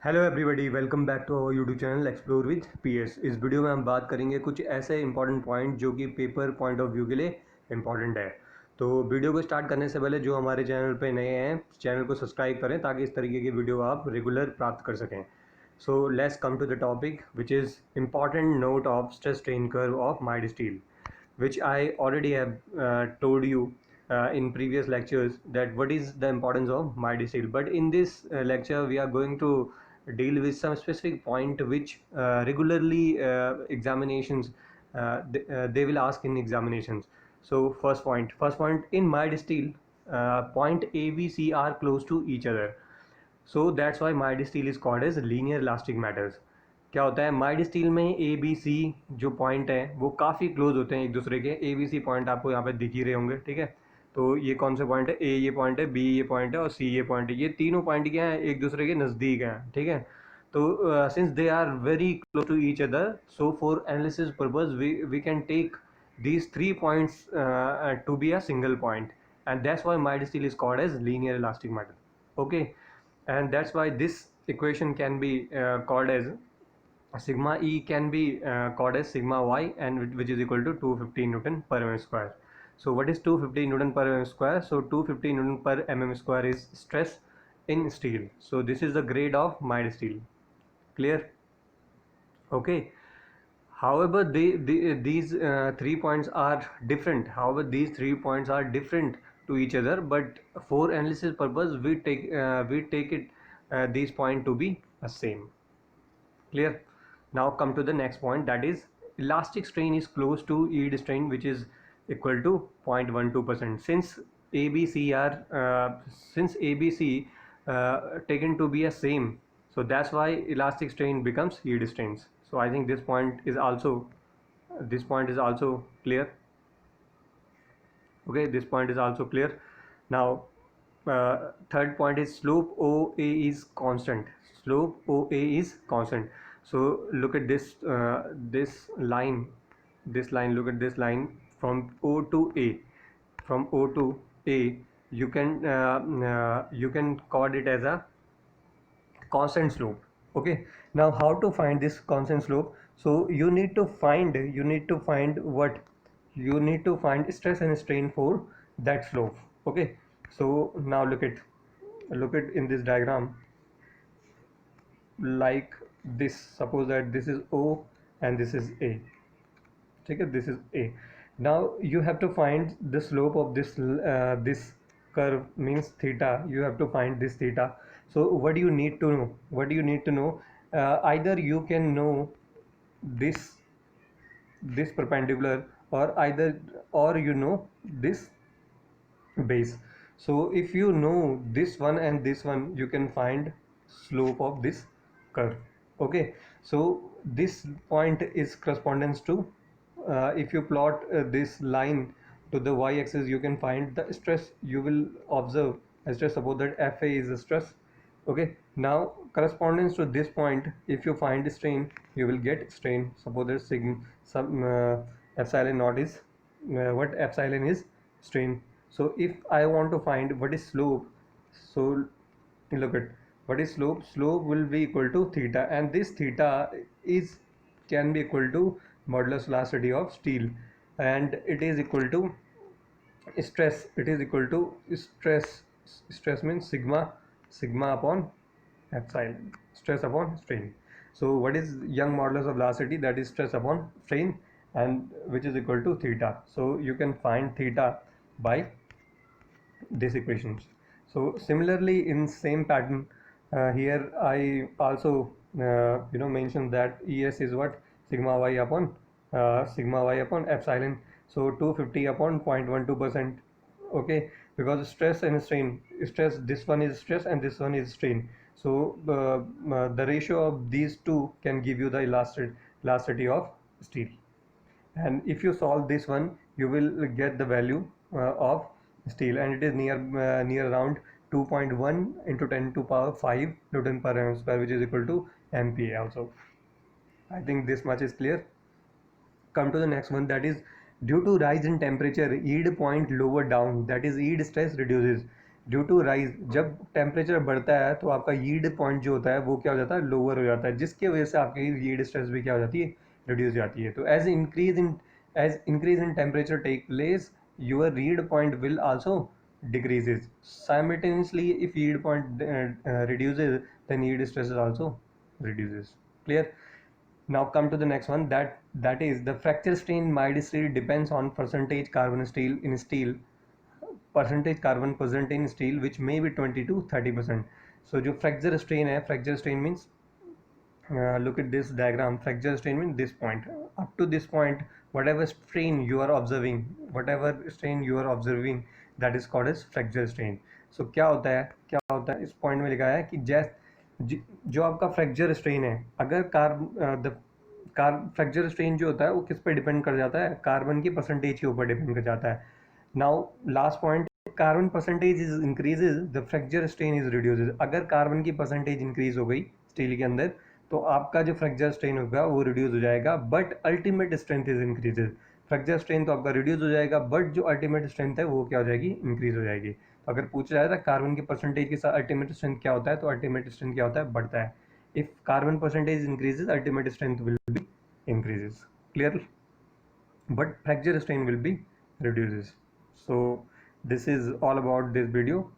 Hello everybody, welcome back to our YouTube channel explore with PS. इस video में हम बात करेंगे कुछ ऐसे इंपॉर्टेंट पॉइंट जो कि पेपर पॉइंट ऑफ व्यू के लिए इंपॉर्टेंट है। तो वीडियो को स्टार्ट करने से पहले जो हमारे चैनल पे नए हैं, चैनल को सब्सक्राइब करें ताकि इस तरीके की वीडियो आप रेगुलर प्राप्त कर सकें। So let's come to the topic which is important note of stress strain curve of mild steel, which I already have told you in previous lectures that what is the importance of mild steel. But in this lecture, we are going to deal with some specific point which regularly examinations they will ask in examinations. So first point in mild steel, point A, B, C are close to each other. So that's why mild steel is called as linear elastic matters. क्या होता है mild steel में A B C जो point है वो काफ़ी close होते हैं एक दूसरे के। ए बी सी पॉइंट आपको यहाँ पे दिख ही रहे होंगे, ठीक है। तो ये कौन से पॉइंट है? ए ये पॉइंट है, बी ये पॉइंट है और सी ये पॉइंट है। ये तीनों पॉइंट क्या है? एक दूसरे के नज़दीक हैं, ठीक है। तो since they are very close to each other, so for analysis purpose we can take these 3 points to be a single point, and that's why mild steel is called as linear elastic matter. Okay, and that's why this equation can be called as sigma E can be called as sigma y, and which is equal to 250 Newton per mm square. So what is 250 Newton per mm square? So 250 Newton per mm square is stress in steel. So this is the grade of mild steel. Clear? Okay. However, these 3 points are different. However, these 3 points are different to each other. But for analysis purpose, we take it these points to be same. Clear? Now come to the next point, that is elastic strain is close to yield strain, which is equal to 0.12%. Since ABC taken to be a same, so that's why elastic strain becomes yield strains. So I think this point is also clear. Okay, this point is also clear. Now third point is slope OA is constant. Slope OA is constant. So look at this line, look at this line from O to A. From O to A, you can call it as a constant slope. Okay, now how to find this constant slope? So you need to find what you need to find stress and strain for that slope. Okay, so now look at in this diagram like this. Suppose that this is O and this is A. Okay, this is A. Now you have to find the slope of this curve, means theta. You have to find this theta. So what do you need to know? Either you can know this perpendicular, or you know this base. So if you know this one and this one, you can find slope of this curve. Okay, so this point is correspondence to if you plot this line to the y-axis, you can find the stress. You will observe a stress. Suppose that Fa is the stress. Okay, now correspondence to this point, if you find strain, you will get strain. Suppose that epsilon naught is what epsilon is strain. So if I want to find what is slope, so look at what is slope will be equal to theta, and this theta is can be equal to modulus velocity of steel, and it is equal to stress. It is equal to stress means sigma upon epsilon, stress upon strain. So what is Young modulus of velocity? That is stress upon strain, and which is equal to theta. So you can find theta by these equations. So similarly, in same pattern, here I also mentioned that ES is what sigma y upon epsilon. So 250 upon 0.12%. Okay, because stress and strain, this one is stress and this one is strain. So the ratio of these two can give you the elasticity of steel. And if you solve this one, you will get the value of steel, and it is near around 2.1 into 10 to power 5 Newton per mm square, which is equal to MPa also. I think this much is clear. Come to the next one, that is due to rise in temperature, yield point lower down, that is yield stress reduces. Due to rise, जब temperature बढ़ता है तो आपका yield point जो होता है वो क्या हो जाता है, लोअर हो जाता है, जिसकी वजह से आपकी यील्ड स्ट्रेस भी क्या हो जाती है, रिड्यूस जाती है। तो as increase in temperature take place, your yield point will also decreases simultaneously. If yield point reduces, then yield stress is also reduces. Clear? Now come to the next one, that is the fracture strain mild steel depends on percentage carbon steel in steel, percentage carbon present in steel, which may be 20 to 30%. So जो fracture strain है, fracture strain means look at this diagram. Fracture strain means this point, up to this point, whatever strain you are observing, that is called as fracture strain. So क्या होता है इस point में लिखा है कि जो आपका फ्रैक्चर स्ट्रेन है, अगर फ्रैक्चर स्ट्रेन जो होता है वो किस पे डिपेंड कर जाता है, कार्बन की परसेंटेज के ऊपर डिपेंड कर जाता है। Now last point, carbon percentage is increases, the fracture strain is reduces. अगर कार्बन की परसेंटेज इंक्रीज हो गई स्टील के अंदर, तो आपका जो फ्रैक्चर स्ट्रेन होगा वो रिड्यूस हो जाएगा, but ultimate strength is increases. Fracture strain तो आपका रिड्यूस हो जाएगा, बट जो अल्टीमेट स्ट्रेंथ है वो क्या हो जाएगी, इंक्रीज हो जाएगी। तो अगर पूछा जाए था कार्बन की परसेंटेज के साथ अल्टीमेट स्ट्रेंथ क्या होता है, तो अल्टीमेट स्ट्रेंथ क्या होता है, बढ़ता है। If carbon percentage increases, ultimate strength will be increases. Clear? But fracture strain will be reduces. So this is all about this video.